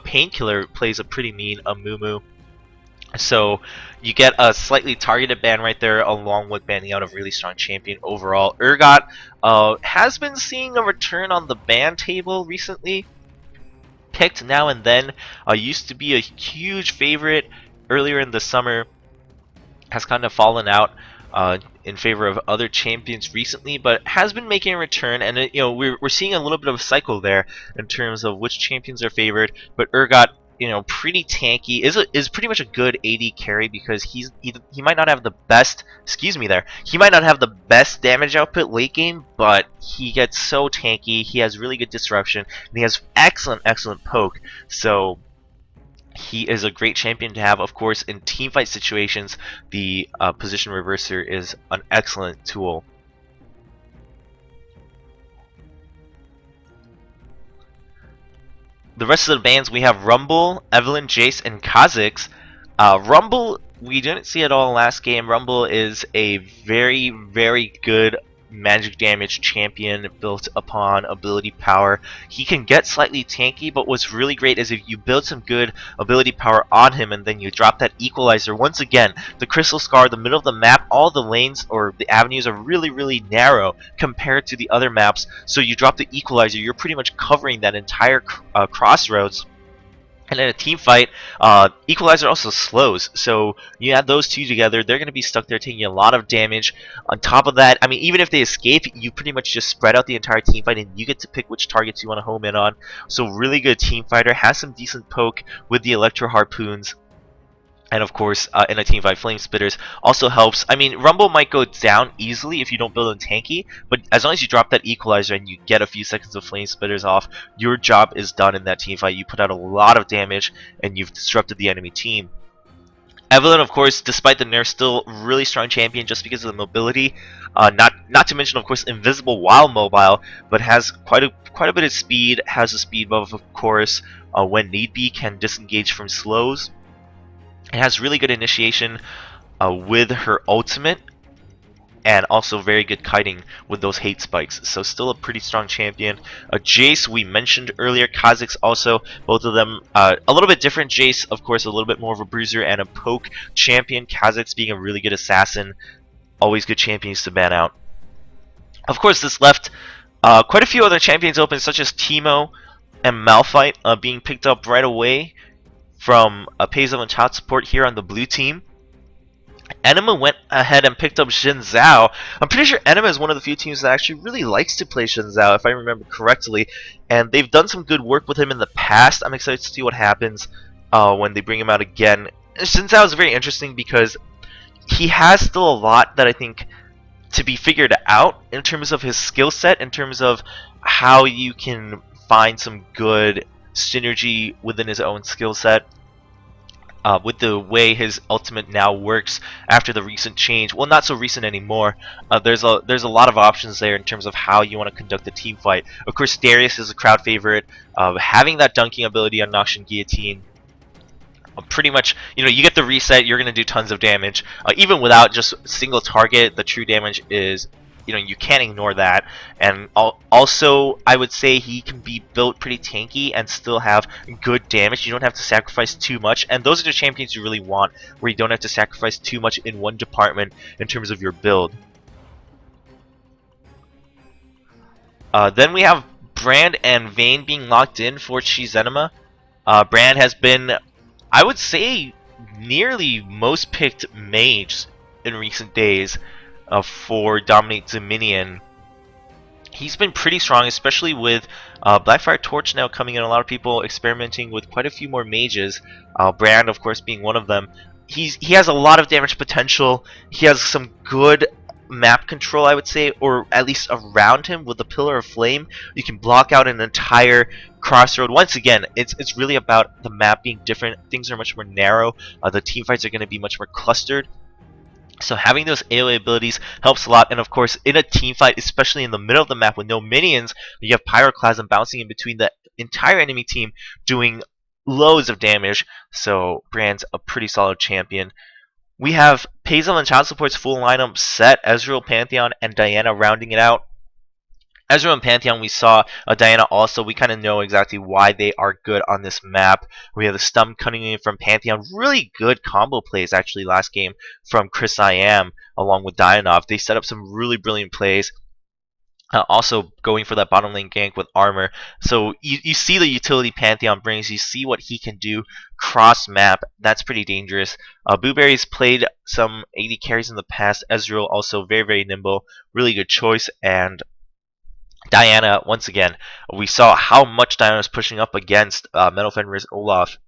Painkiller plays a pretty mean Nmuh. So you get a slightly targeted ban right there, along with banning out a really strong champion overall. Urgot has been seeing a return on the ban table recently. Picked now and then, used to be a huge favorite earlier in the summer, has kind of fallen out in favor of other champions recently, but has been making a return. And we're seeing a little bit of a cycle there in terms of which champions are favored. But Urgot, pretty tanky, is pretty much a good AD carry, because he might not have the best, excuse me there, he might not have the best damage output late game, but he gets so tanky. He has really good disruption, and he has excellent poke. So he is a great champion to have. Of course, in teamfight situations, the position reverser is an excellent tool. The rest of the bans, we have Rumble, Evelynn, Jace, and Kha'Zix. Rumble, we didn't see it all last game. Rumble is a very good magic damage champion built upon ability power. He can get slightly tanky, but what's really great is if you build some good ability power on him and then you drop that equalizer. Once again, the Crystal Scar, the middle of the map, all the lanes or the avenues are really narrow compared to the other maps. So you drop the equalizer, you're pretty much covering that entire crossroads. And in a team fight, Equalizer also slows. So you add those two together, they're going to be stuck there taking a lot of damage. On top of that, I mean, even if they escape, you pretty much just spread out the entire team fight and you get to pick which targets you want to home in on. So really good team fighter, has some decent poke with the Electro Harpoons. And of course, in a team fight, Flame Spitters also helps. I mean, Rumble might go down easily if you don't build him tanky, but as long as you drop that equalizer and you get a few seconds of Flame Spitters off, your job is done in that team fight. You put out a lot of damage, and you've disrupted the enemy team. Evelynn, of course, despite the nerf, still really strong champion just because of the mobility. Not to mention, of course, invisible while mobile, but has quite a bit of speed. Has a speed buff, of course, when need be, can disengage from slows. It has really good initiation with her ultimate, and also very good kiting with those hate spikes. So still a pretty strong champion. Jace, we mentioned earlier. Kha'Zix also, both of them a little bit different. Jace, of course, a little bit more of a bruiser and a poke champion. Kha'Zix being a really good assassin. Always good champions to ban out. Of course, this left quite a few other champions open, such as Teemo and Malphite being picked up right away from Peso and Child Support here on the blue team. Nmuh went ahead and picked up Xin Zhao. I'm pretty sure Nmuh is one of the few teams that actually really likes to play Xin Zhao, if I remember correctly. And they've done some good work with him in the past. I'm excited to see what happens when they bring him out again. Xin Zhao is very interesting because he has still a lot that I think to be figured out in terms of his skill set, in terms of how you can find some good synergy within his own skill set. With the way his ultimate now works after the recent change, well, not so recent anymore. There's a lot of options there in terms of how you want to conduct a team fight. Of course, Darius is a crowd favorite. Having that dunking ability on Noxian Guillotine, pretty much, you get the reset. You're gonna do tons of damage, even without just single target. The true damage is, you can't ignore that. And also, I would say he can be built pretty tanky and still have good damage. You don't have to sacrifice too much, and those are the champions you really want, where you don't have to sacrifice too much in one department in terms of your build. Then we have Brand and Vayne being locked in for Nmuh. Brand has been, I would say, nearly most picked mage in recent days for Dominate Dominion. He's been pretty strong, especially with Blackfire Torch now coming in. A lot of people experimenting with quite a few more mages. Brand, of course, being one of them. He has a lot of damage potential. He has some good map control, I would say, or at least around him with the Pillar of Flame. You can block out an entire crossroad. Once again, it's really about the map being different. Things are much more narrow. The team fights are going to be much more clustered. So having those AoE abilities helps a lot, and of course in a team fight, especially in the middle of the map with no minions, you have Pyroclasm bouncing in between the entire enemy team, doing loads of damage. So Brand's a pretty solid champion. We have Peso and Child Support's full lineup set, Ezreal, Pantheon, and Diana rounding it out. Ezreal and Pantheon, we saw Diana also. We kind of know exactly why they are good on this map. We have the stump cutting in from Pantheon. Really good combo plays, actually, last game from Chris I Am along with Dianov. They set up some really brilliant plays. Also going for that bottom lane gank with armor. So you see the utility Pantheon brings. You see what he can do cross map. That's pretty dangerous. Blueberry's played some AD carries in the past. Ezreal also very, very nimble. Really good choice. And Diana, once again, we saw how much Diana was pushing up against Metal Fenris Olaf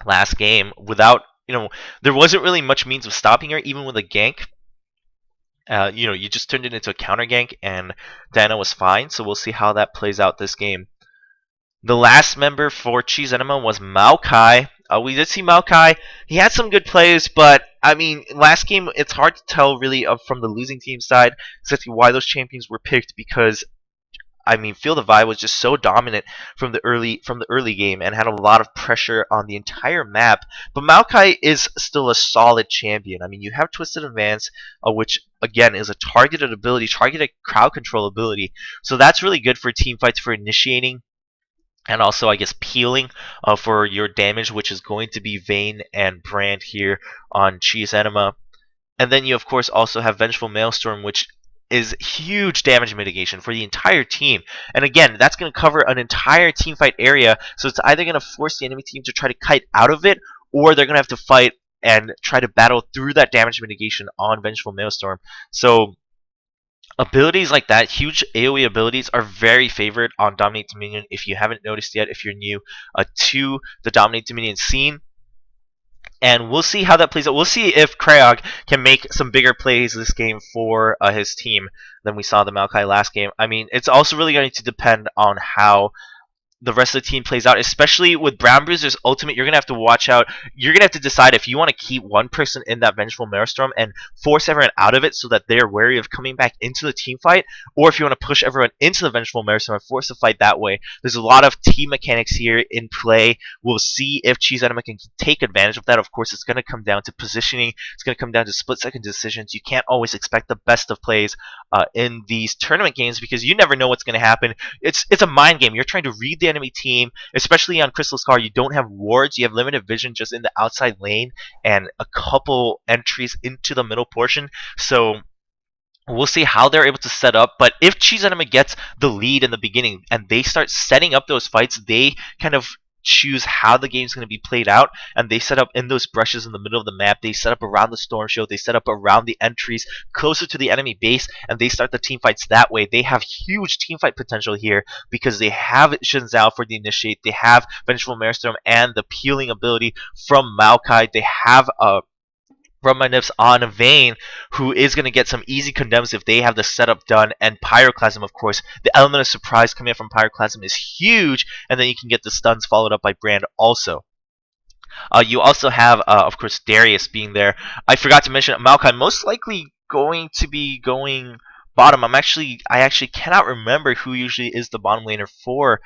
last game without, there wasn't really much means of stopping her, even with a gank. You just turned it into a counter gank, and Diana was fine. So we'll see how that plays out this game. The last member for Cheese Enema was Maokai. We did see Maokai. He had some good plays, but I mean, last game it's hard to tell really from the losing team side exactly why those champions were picked because I mean, Feel the Vibe was just so dominant from the early game and had a lot of pressure on the entire map. But Maokai is still a solid champion. I mean, you have Twisted Advance, which again is a targeted ability, targeted crowd control ability. So that's really good for team fights for initiating. And also, I guess, peeling for your damage, which is going to be Vayne and Brand here on Cheese Enema. And then you, of course, also have Vengeful Maelstrom, which is huge damage mitigation for the entire team. And again, that's going to cover an entire team fight area, so it's either going to force the enemy team to try to kite out of it, or they're going to have to fight and try to battle through that damage mitigation on Vengeful Maelstrom. So abilities like that, huge AoE abilities, are very favored on Dominate Dominion. If you haven't noticed yet, if you're new to the Dominate Dominion scene, and we'll see how that plays out. We'll see if Krayog can make some bigger plays this game for his team than we saw the Maokai last game. I mean, it's also really going to depend on how the rest of the team plays out, especially with Brown Bruiser's ultimate. You're going to have to watch out. You're going to have to decide if you want to keep one person in that Vengeful Maelstrom and force everyone out of it so that they're wary of coming back into the team fight, or if you want to push everyone into the Vengeful Maelstrom and force the fight that way. There's a lot of team mechanics here in play. We'll see if Cheese Enema can take advantage of that. Of course, it's going to come down to positioning. It's going to come down to split-second decisions. You can't always expect the best of plays in these tournament games because you never know what's going to happen. It's a mind game. You're trying to read the enemy team, especially on Crystal Scar. You don't have wards. You have limited vision just in the outside lane and a couple entries into the middle portion. So we'll see how they're able to set up. But if Cheese Enema gets the lead in the beginning and they start setting up those fights, they kind of choose how the game's going to be played out, and they set up in those brushes in the middle of the map. They set up around the storm shield. They set up around the entries closer to the enemy base, and they start the team fights that way. They have huge team fight potential here because they have Xin Zhao for the initiate. They have Vengeful Maelstrom and the peeling ability from Maokai. They have Rub My Nips on Vayne, who is going to get some easy condemns if they have the setup done, and Pyroclasm, of course. The element of surprise coming up from Pyroclasm is huge, and then you can get the stuns followed up by Brand also. You also have, of course, Darius being there. I forgot to mention Maokai most likely going to be going bottom. I actually cannot remember who usually is the bottom laner for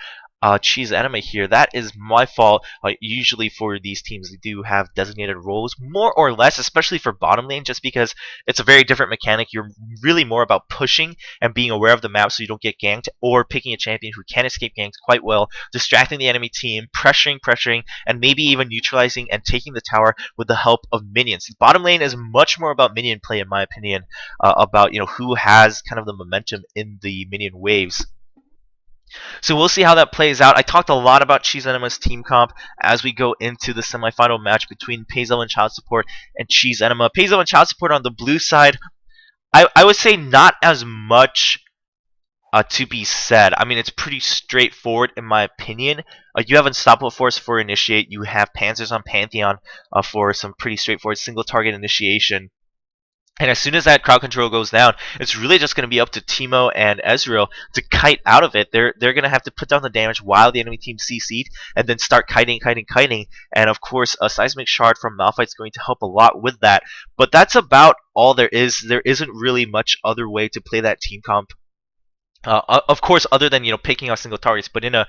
Cheese Enema here. That is my fault. Usually for these teams, they do have designated roles, more or less, especially for bottom lane, just because it's a very different mechanic. You're really more about pushing and being aware of the map so you don't get ganked, or picking a champion who can escape ganks quite well, distracting the enemy team, pressuring, and maybe even neutralizing and taking the tower with the help of minions. Bottom lane is much more about minion play, in my opinion, about who has kind of the momentum in the minion waves. So we'll see how that plays out. I talked a lot about Cheese Enema's team comp as we go into the semifinal match between Payzel and Child Support and Cheese Enema. Payzel and Child Support on the blue side, I would say not as much to be said. I mean, it's pretty straightforward in my opinion. You have Unstoppable Force for Initiate. You have Panzers on Pantheon for some pretty straightforward single target initiation. And as soon as that crowd control goes down, it's really just going to be up to Teemo and Ezreal to kite out of it. They're going to have to put down the damage while the enemy team CC'd, and then start kiting. And of course, a Seismic Shard from Malphite is going to help a lot with that. But that's about all there is. There isn't really much other way to play that team comp. Of course, other than picking out single targets, but in a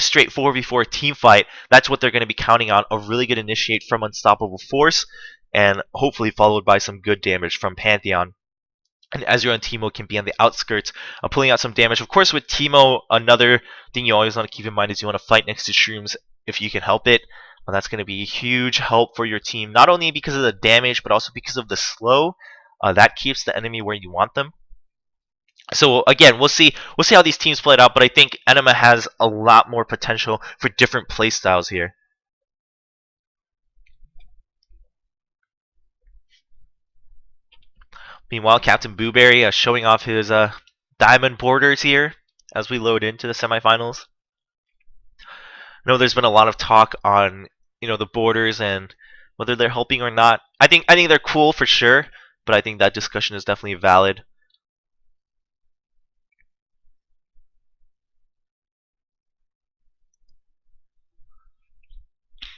straight 4v4 team fight, that's what they're going to be counting on: a really good initiate from Unstoppable Force, and hopefully followed by some good damage from Pantheon. and Ezreal and Teemo can be on the outskirts pulling out some damage. Of course, with Teemo, another thing you always want to keep in mind is you want to fight next to Shrooms if you can help it. Well, that's going to be a huge help for your team, not only because of the damage, but also because of the slow. That keeps the enemy where you want them. So again, we'll see how these teams play it out, but I think Nmuh has a lot more potential for different playstyles here. Meanwhile, Captain Booberry showing off his diamond borders here as we load into the semifinals. I know there's been a lot of talk on the borders and whether they're helping or not. I think they're cool for sure, but I think that discussion is definitely valid.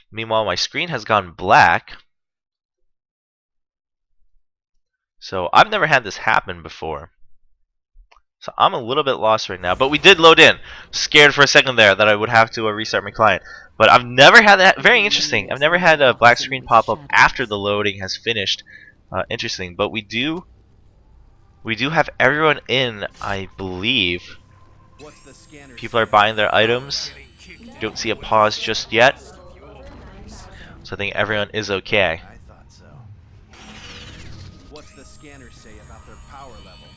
Meanwhile, my screen has gone black. So I've never had this happen before. So I'm a little bit lost right now. But we did load in. Scared for a second there that I would have to restart my client. But I've never had that. Very interesting. I've never had a black screen pop up after the loading has finished. Interesting. But we do have everyone in, I believe. People are buying their items. Don't see a pause just yet. So I think everyone is okay. What's the scanner say about their power level?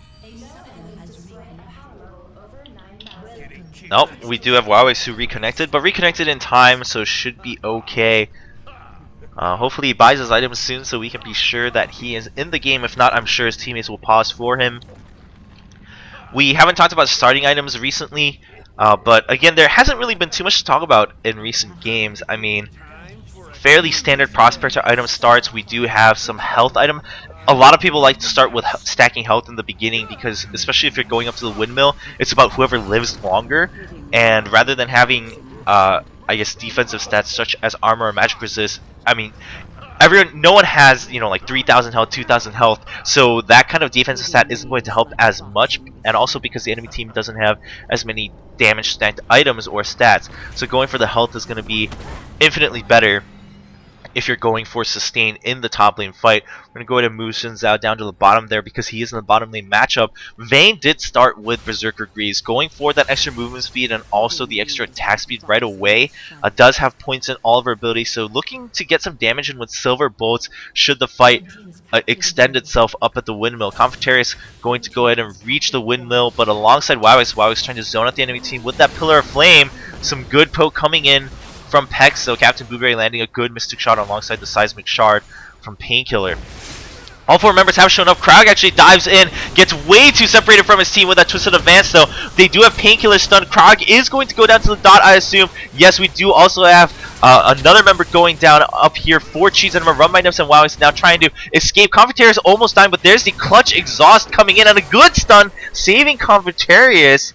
Nope, we do have Huawei who reconnected, but reconnected in time, so should be okay. Hopefully he buys his items soon so we can be sure that he is in the game. If not, I'm sure his teammates will pause for him. We haven't talked about starting items recently, but again, there hasn't really been too much to talk about in recent games. I mean, fairly standard prospector item starts. We do have some health item. A lot of people like to start with stacking health in the beginning because, especially if you're going up to the windmill, it's about whoever lives longer. And rather than having, I guess, defensive stats such as armor or magic resist, I mean, no one has, like 3,000 health, 2,000 health, so that kind of defensive stat isn't going to help as much, and also because the enemy team doesn't have as many damage stacked items or stats. So going for the health is going to be infinitely better if you're going for sustain in the top lane fight. We're going to go ahead and move Xin Zhao down to the bottom there because he is in the bottom lane matchup. Vayne did start with Berserker Greaves, going for that extra movement speed and also the extra attack speed right away. Does have points in all of her abilities, so looking to get some damage in with Silver Bolts should the fight extend itself up at the windmill. Confitarius going to go ahead and reach the windmill, but alongside Huawei's trying to zone out the enemy team with that Pillar of Flame. Some good poke coming in from PECS, so Captain Blueberry landing a good Mystic Shot alongside the Seismic Shard from Painkiller. All four members have shown up. Krog actually dives in, gets way too separated from his team with that Twisted Advance though. They do have Painkiller stunned. Krog is going to go down to the dot, I assume. Yes, we do also have another member going down up here for Cheese and Run by Nips and Wow is now trying to escape. Confitarius almost dying, but there's the clutch exhaust coming in and a good stun, saving Confitarius.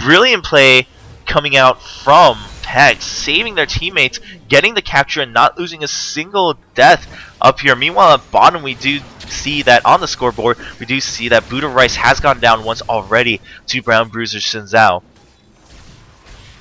Brilliant play coming out from PECS, saving their teammates, getting the capture and not losing a single death up here. Meanwhile, at bottom, we do see that on the scoreboard, we do see that Buddha Rice has gone down once already to Brown Bruiser Xin Zhao.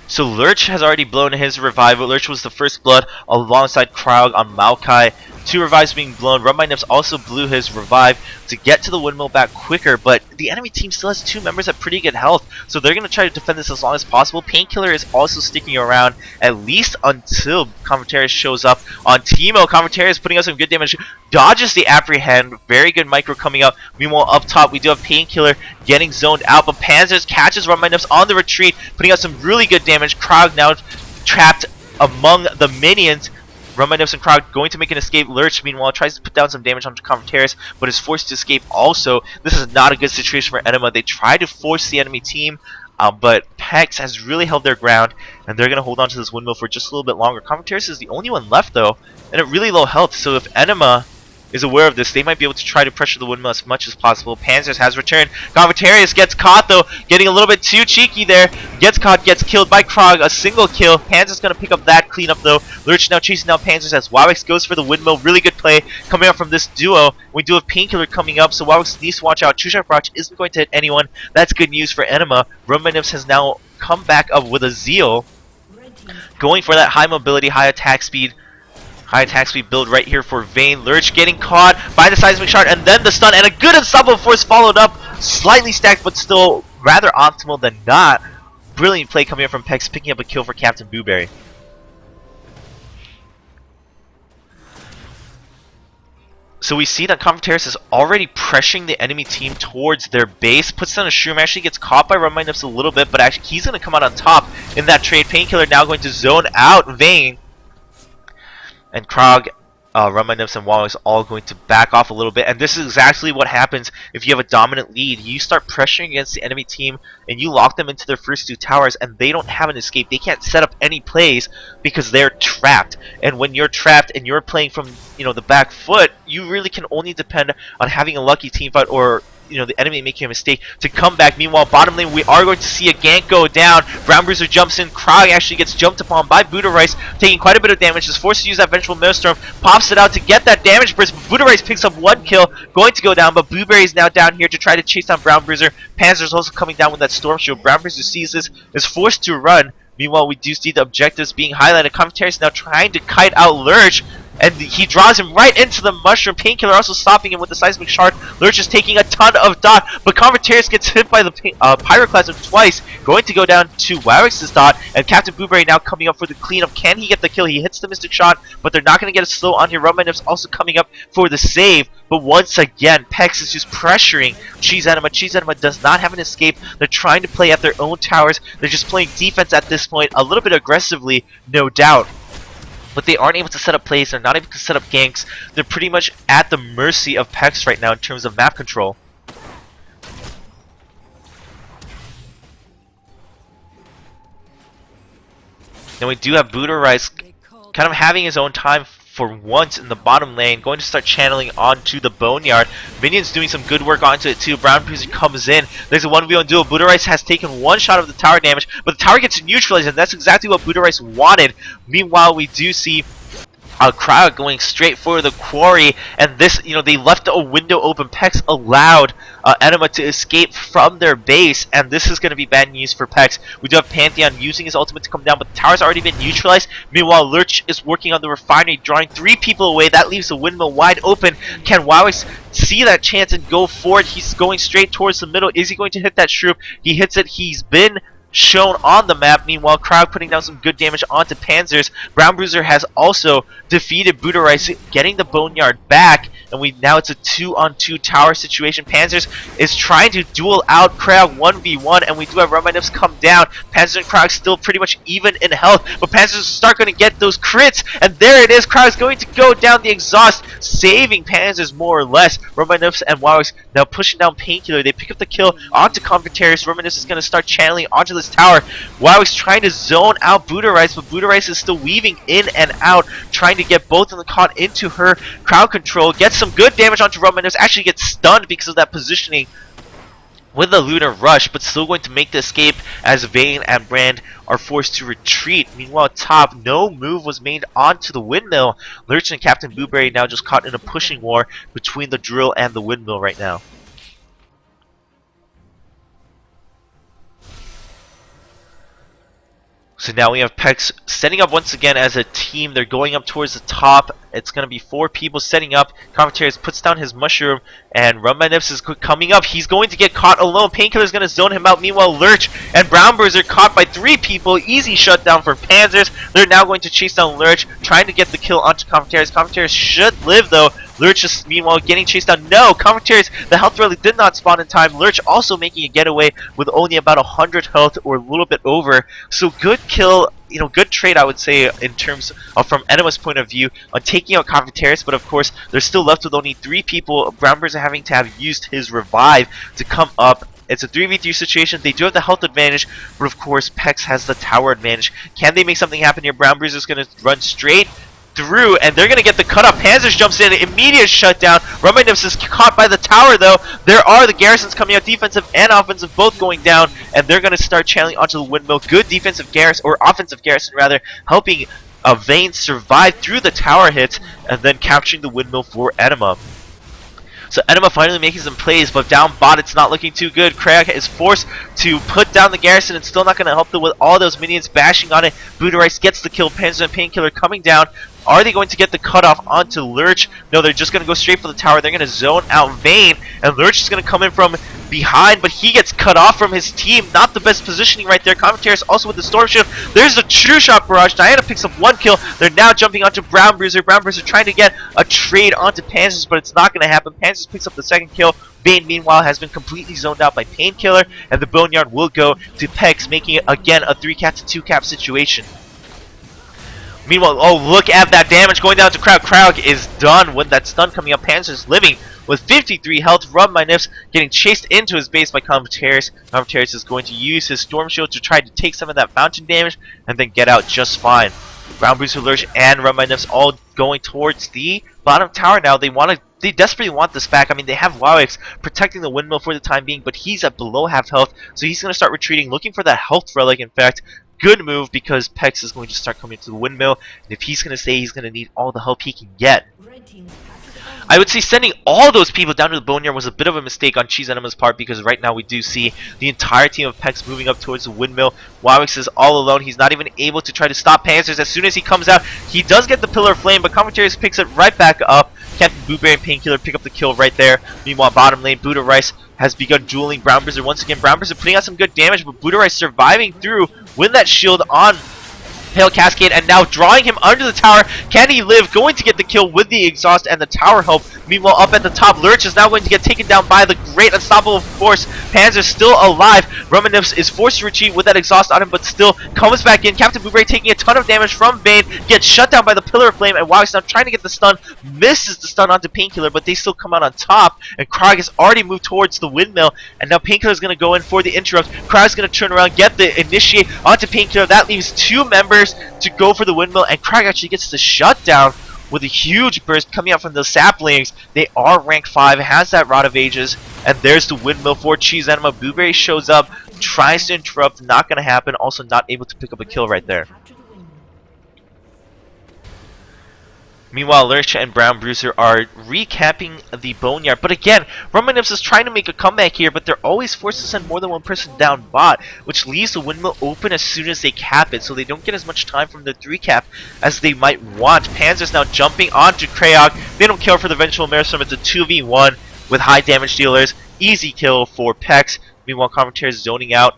So Lurch has already blown his revive. Lurch was the first blood alongside Krog on Maokai. 2 revives being blown. Run by Nips also blew his revive to get to the windmill back quicker, but the enemy team still has 2 members at pretty good health, so they're going to try to defend this as long as possible. Painkiller is also sticking around at least until Confitarius shows up on Teemo. Confitarius putting out some good damage, dodges the apprehend, very good micro coming up. Meanwhile, up top, we do have Painkiller getting zoned out, but Panzers catches Run by Nips on the retreat, putting out some really good damage. Krog now trapped among the minions. Run by Nips and Krog going to make an escape. Lurch, meanwhile, tries to put down some damage onto Confitarius, but is forced to escape also. This is not a good situation for Nmuh. They try to force the enemy team, but PECS has really held their ground, and they're going to hold on to this windmill for just a little bit longer. Confitarius is the only one left, though, and at really low health, so if Nmuh is aware of this, they might be able to try to pressure the windmill as much as possible. Panzers has returned. Confitarius gets caught, though, getting a little bit too cheeky there. Gets caught, gets killed by Krog, a single kill. Panzer's going to pick up that cleanup, though. Lurch now chasing down Panzers as Wawix goes for the windmill. Really good play coming out from this duo. We do have Painkiller coming up, so Wawix needs to watch out. True Sharp Roach isn't going to hit anyone. That's good news for Nmuh. Run by Nips has now come back up with a Zeal, going for that high mobility, high attack speed. High attack speed build right here for Vayne. Lurch getting caught by the seismic shard, and then the stun, and a good unstoppable force followed up. Slightly stacked, but still rather optimal than not. Brilliant play coming up from PECS, picking up a kill for Captain Blueberry. So we see that Confrontaris is already pressuring the enemy team towards their base, puts down a shroom, actually gets caught by Run My Nips a little bit, but actually he's going to come out on top in that trade. Painkiller now going to zone out Vayne. And Krog, Run My Nips, and Wallace all going to back off a little bit. And this is exactly what happens if you have a dominant lead. You start pressuring against the enemy team, and you lock them into their first two towers, and they don't have an escape. They can't set up any plays because they're trapped. And when you're trapped and you're playing from the back foot, you really can only depend on having a lucky team fight or the enemy making a mistake to come back. Meanwhile, bottom lane, we are going to see a gank go down. Brown Bruiser jumps in. Krog actually gets jumped upon by Buddha Rice, taking quite a bit of damage. Is forced to use that Vengeful Maelstrom, pops it out to get that damage burst. Buddha Rice picks up one kill, going to go down, but Blueberry is now down here to try to chase down Brown Bruiser. Panzer's also coming down with that Storm Shield. Brown Bruiser sees this, is forced to run. Meanwhile, we do see the objectives being highlighted. Confrontaris now trying to kite out Lurch, and he draws him right into the mushroom. Painkiller also stopping him with the seismic shard. Lurch is taking a ton of dot, but Confrontaris gets hit by the Pyroclasm twice, going to go down to Warwick's dot, and Captain Blueberry now coming up for the cleanup. Can he get the kill? He hits the Mystic Shot, but they're not going to get a slow on here. Run My Nips also coming up for the save, but once again, PECS is just pressuring Cheese Enema. Cheese Enema does not have an escape. They're trying to play at their own towers. They're just playing defense at this point, a little bit aggressively, no doubt. But they aren't able to set up plays. They're not able to set up ganks. They're pretty much at the mercy of PECS right now in terms of map control. Then we do have Buddha Rice kind of having his own time for once in the bottom lane, going to start channeling onto the Boneyard. Minions doing some good work onto it too. Brown Bruiser comes in. There's a 1v1 duel. Buddha Rice has taken one shot of the tower damage, but the tower gets neutralized, and that's exactly what Buddha Rice wanted. Meanwhile, we do see a crowd going straight for the quarry, and this, they left a window open. PECS allowed Enema to escape from their base, and this is going to be bad news for PECS. We do have Pantheon using his ultimate to come down, but the tower's already been neutralized. Meanwhile, Lurch is working on the refinery, drawing 3 people away. That leaves the windmill wide open. Can Wowix see that chance and go for it? He's going straight towards the middle. Is he going to hit that shroom? He hits it. He's been shown on the map. Meanwhile, Crowd putting down some good damage onto Panzers. Brown Bruiser has also defeated Buddha Rice, getting the Boneyard back, and now it's a 2-on-2 tower situation. Panzers is trying to duel out Crowd 1v1, and we do have Run My Nips come down. Panzers and Crowd still pretty much even in health, but Panzers start going to get those crits, and there it is. Crowd's going to go down the exhaust, saving Panzers more or less. Run My Nips and Warwick now pushing down Painkiller. They pick up the kill onto Confrontaris. Run My Nips is going to start channeling onto this tower. Warwick's trying to zone out Buddha Rice, but Buddha Rice is still weaving in and out, trying to get both of them caught into her crowd control. Gets some good damage onto Run My Nips. Actually gets stunned because of that positioning with the Lunar Rush, but still going to make the escape as Vayne and Brand are forced to retreat. Meanwhile, top, no move was made onto the windmill. Lurch and Captain Blueberry now just caught in a pushing war between the drill and the windmill right now. So now we have PECS setting up once again as a team. They're going up towards the top. It's going to be 4 people setting up. Confrontaris puts down his mushroom, and Run My Nips is coming up. He's going to get caught alone. Painkiller is going to zone him out. Meanwhile, Lurch and Brown Bruiser caught by 3 people. Easy shutdown for Panzers. They're now going to chase down Lurch, trying to get the kill onto Confrontaris. Confrontaris should live, though. Lurch is meanwhile getting chased down. No! Confrontaris, the health rally did not spawn in time. Lurch also making a getaway with only about 100 health or a little bit over. So good kill, good trade, I would say, in terms of from Enema's point of view on taking out Confrontaris, but of course they're still left with only 3 people. Brown Bruiser having to have used his revive to come up. It's a 3v3 situation. They do have the health advantage, but of course PECS has the tower advantage. Can they make something happen here? Brown Bruiser is going to run straight through, and they're going to get the cut off. Panzers jumps in, immediate shutdown. Run My Nips is caught by the tower, though. There are the garrisons coming out, defensive and offensive, both going down, and they're going to start channeling onto the windmill. Good defensive garrison, or offensive garrison rather, helping Vayne survive through the tower hits, and then capturing the windmill for Enema. So Enema finally making some plays, but down bot it's not looking too good. Krayok is forced to put down the garrison and still not going to help them with all those minions bashing on it. Buderice gets the kill, Panzer and Painkiller coming down. Are they going to get the cutoff onto Lurch? No, they're just going to go straight for the tower. They're going to zone out Vayne, and Lurch is going to come in from behind, but he gets cut off from his team. Not the best positioning right there. Commentaries also with the Storm Shift. There's the True Shot Barrage. Diana picks up one kill. They're now jumping onto Brown Bruiser. Brown Bruiser trying to get a trade onto Panzers, but it's not going to happen. Panzers picks up the second kill. Vayne, meanwhile, has been completely zoned out by Painkiller, and the Boneyard will go to PECS, making it again a 3-cap to 2-cap situation. Meanwhile, oh, look at that damage going down to Krauk. Krauk is done with that stun coming up. Panzer's living with 53 health. Rub my nips, getting chased into his base by Commentaries. Commentaries is going to use his Storm Shield to try to take some of that fountain damage and then get out just fine. Ground Booster Lurch and Rub my nips all going towards the bottom tower now. They desperately want this back. I mean, they have Wowix protecting the windmill for the time being, but he's at below half health, so he's going to start retreating, looking for that health relic, in fact. Good move, because PECS is going to start coming to the windmill, and if he's going to stay, he's going to need all the help he can get. I would say sending all those people down to the Boneyard was a bit of a mistake on Cheese Enema's part, because right now we do see the entire team of PECS moving up towards the windmill. Wowix is all alone. He's not even able to try to stop Panzers. As soon as he comes out, he does get the Pillar of Flame, but Commentaries picks it right back up. Captain Blueberry and Painkiller pick up the kill right there. Meanwhile, bottom lane, Buderice has begun dueling Brown Bruiser once again. Brown Bruiser putting out some good damage, but Buderice surviving through with that shield on Pale Cascade, and now drawing him under the tower. Can he live? Going to get the kill with the exhaust and the tower help. Meanwhile, up at the top, Lurch is now going to get taken down by the great unstoppable force. Panzer's still alive. Romanivs is forced to retreat with that exhaust on him, but still comes back in. Captain Blueberry taking a ton of damage from Vayne, gets shut down by the Pillar of Flame, and Wowix now trying to get the stun. Misses the stun onto Painkiller, but they still come out on top, and Krog has already moved towards the windmill, and now Painkiller is going to go in for the interrupt. Krog's going to turn around, get the initiate onto Painkiller. That leaves 2 members to go for the windmill, and Krog actually gets the shutdown with a huge burst coming out from the saplings. They are rank 5, has that Rod of Ages, and there's the windmill for Cheese Enema. Blueberry shows up, tries to interrupt, not going to happen, also not able to pick up a kill right there. Meanwhile, Lurch and Brown Bruiser are recapping the Boneyard. But again, Romanips is trying to make a comeback here, but they're always forced to send more than one person down bot, which leaves the windmill open as soon as they cap it, so they don't get as much time from the 3-cap as they might want. Panzer's now jumping onto Krayok. They don't kill for the Vengeful Maelstrom. It's a 2v1 with high damage dealers. Easy kill for PECS. Meanwhile, Commentator is zoning out.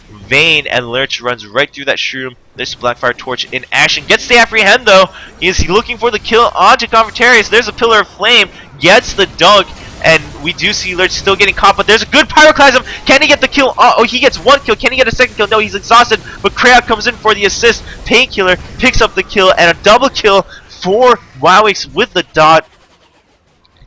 Vayne and Lurch runs right through that shroom. There's Blackfire Torch in action. Gets the apprehend though. He's looking for the kill onto Convertarius. There's a Pillar of Flame. Gets the dunk. And we do see Lurch still getting caught, but there's a good Pyroclasm. Can he get the kill? Oh, he gets 1 kill. Can he get a 2nd kill? No, he's exhausted. But Krayok comes in for the assist. Painkiller picks up the kill, and a double kill for Wowix with the dot.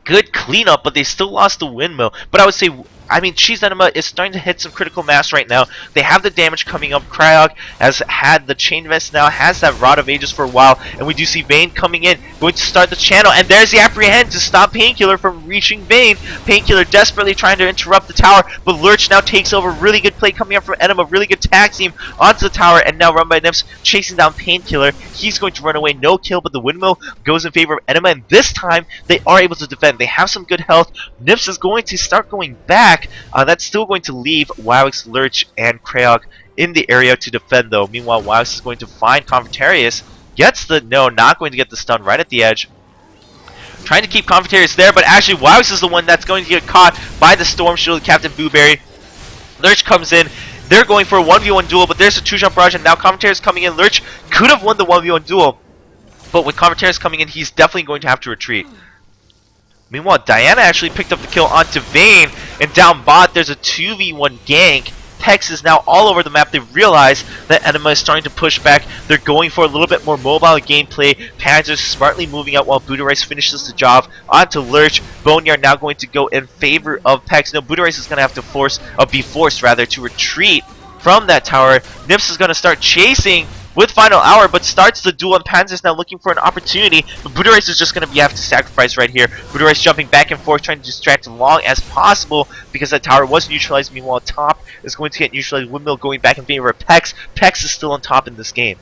Good cleanup, but they still lost the windmill. But I would say, I mean, Cheese Enema is starting to hit some critical mass right now. They have the damage coming up. Krayok has had the Chain Vest now, has that Rod of Ages for a while, and we do see Vayne coming in, going to start the channel, and there's the Apprehend to stop Painkiller from reaching Vayne. Painkiller desperately trying to interrupt the tower, but Lurch now takes over. Really good play coming up from Enema, really good tag team onto the tower, and now Run by Nips chasing down Painkiller. He's going to run away, no kill, but the windmill goes in favor of Enema, and this time they are able to defend. They have some good health. Nips is going to start going back. That's still going to leave Wowix, Lurch, and Krayok in the area to defend, though. Meanwhile, Wowix is going to find Convertarius. Gets the... No, not going to get the stun right at the edge. Trying to keep Convertarius there, but actually Wowix is the one that's going to get caught by the Storm Shield, Captain Blueberry. Lurch comes in. They're going for a 1v1 duel, but there's a 2-shot barrage, and now Convertarius coming in. Lurch could have won the 1v1 duel, but with Convertarius coming in, he's definitely going to have to retreat. Meanwhile, Diana actually picked up the kill onto Vayne, and down bot, there's a 2v1 gank. PECS is now all over the map. They realize that Enema is starting to push back. They're going for a little bit more mobile gameplay. Panzer smartly moving out while Buderice finishes the job onto Lurch. Boneyard now going to go in favor of PECS. No, Buderice is going to have to be forced to retreat from that tower. Nips is going to start chasing with Final Hour, but starts the duel, and Panzer's now looking for an opportunity, but Buderice is just going to have to sacrifice right here. Buderice jumping back and forth, trying to distract as long as possible, because that tower was neutralized. Meanwhile, top is going to get neutralized. Windmill going back in favor of PECS. PECS is still on top in this game.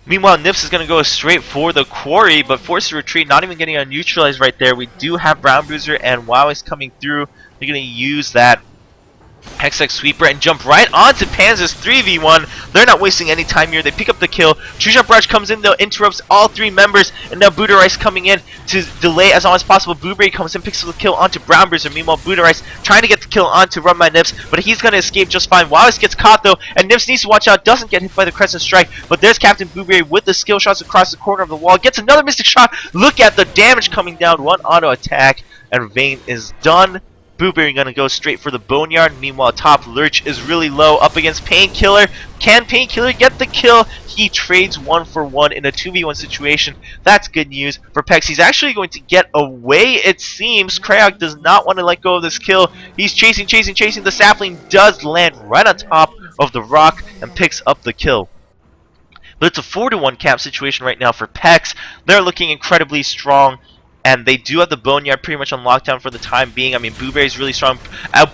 Meanwhile, Nips is going to go straight for the quarry, but forced to retreat, not even getting neutralized right there. We do have Brown Bruiser and WoW is coming through. They're going to use that Hextech Sweeper and jump right onto Panzer's 3v1. They're not wasting any time here. They pick up the kill. True Jump Rush comes in though, interrupts all three members, and now Buddha Rice coming in to delay as long as possible. Blueberry comes in, picks up the kill onto Brown Bruiser. Meanwhile, Buddha Rice trying to get the kill onto Run by Nips, but he's going to escape just fine. Wallace gets caught though, and Nips needs to watch out, doesn't get hit by the Crescent Strike, but there's Captain Blueberry with the skill shots across the corner of the wall. Gets another Mystic Shot. Look at the damage coming down. One auto attack, and Vayne is done. Blueberry gonna go straight for the Boneyard. Meanwhile, top Lurch is really low up against Painkiller. Can Painkiller get the kill? He trades 1-for-1 in a 2v1 situation. That's good news for PECS. He's actually going to get away, it seems. Krayok does not want to let go of this kill. He's chasing. The sapling does land right on top of the rock and picks up the kill. But it's a 4-to-1 cap situation right now for PECS. They're looking incredibly strong. And they do have the Boneyard pretty much on lockdown for the time being. I mean, Blueberry's really strong.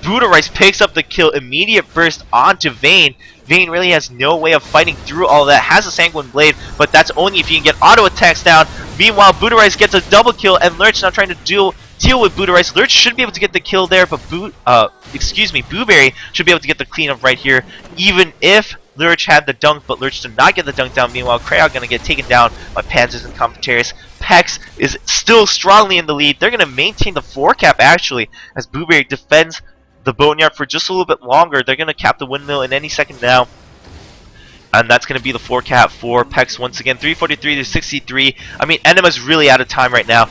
Buddha Rice picks up the kill. Immediate burst onto Vayne. Vayne really has no way of fighting through all that. Has a Sanguine Blade, but that's only if you can get auto attacks down. Meanwhile, Buddha Rice gets a double kill, and Lurch now trying to deal with Buddha Rice. Lurch should be able to get the kill there, but Blueberry should be able to get the cleanup right here, even if Lurch had the dunk, but Lurch did not get the dunk down. Meanwhile, Krayok gonna get taken down by Panzers and Commentarius. PECS is still strongly in the lead. They're gonna maintain the 4 cap actually, as Blueberry defends the Boneyard for just a little bit longer. They're gonna cap the windmill in any second now. And that's going to be the 4 cap for PECS once again. 343 to 63. I mean, Enema's really out of time right now.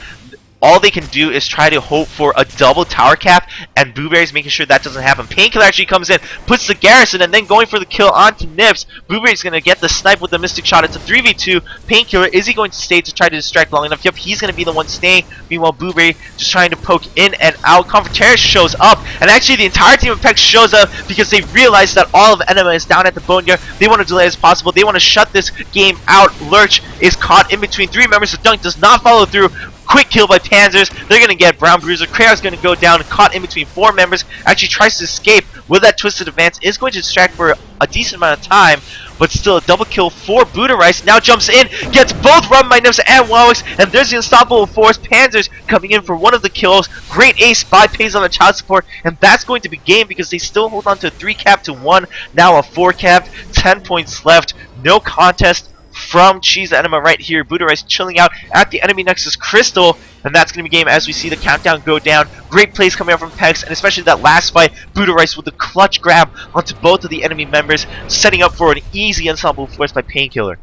All they can do is try to hope for a double tower cap, and Blueberry's making sure that doesn't happen. Painkiller actually comes in, puts the Garrison, and then going for the kill onto Nips. Blueberry's going to get the snipe with the Mystic Shot. It's a 3v2. Painkiller, is he going to stay to try to distract long enough? Yep, he's going to be the one staying. Meanwhile, Blueberry just trying to poke in and out. Confrontaris shows up, and actually the entire team of PECS shows up because they realize that all of Enema is down at the Boneyard. They want to delay as possible. They want to shut this game out. Lurch is caught in between 3 members. The dunk does not follow through. Quick kill by Panzers. They're going to get Brown Bruiser. Krayok's going to go down, caught in between 4 members. Actually tries to escape with that twisted advance. Is going to distract for a decent amount of time, but still a double kill for Buddha Rice. Now jumps in, gets both Run by Nips and Wowix, and there's the unstoppable force. Panzers coming in for one of the kills. Great ace by Pays on the child support, and that's going to be game because they still hold on to a 3 cap to 1. Now a 4 cap, 10 points left. No contest from Cheese Enema right here. Buddha Rice chilling out at the enemy Nexus Crystal, and that's going to be game as we see the countdown go down. Great plays coming out from PECS, and especially that last fight, Buddha Rice with the clutch grab onto both of the enemy members, setting up for an easy unstoppable force by Painkiller.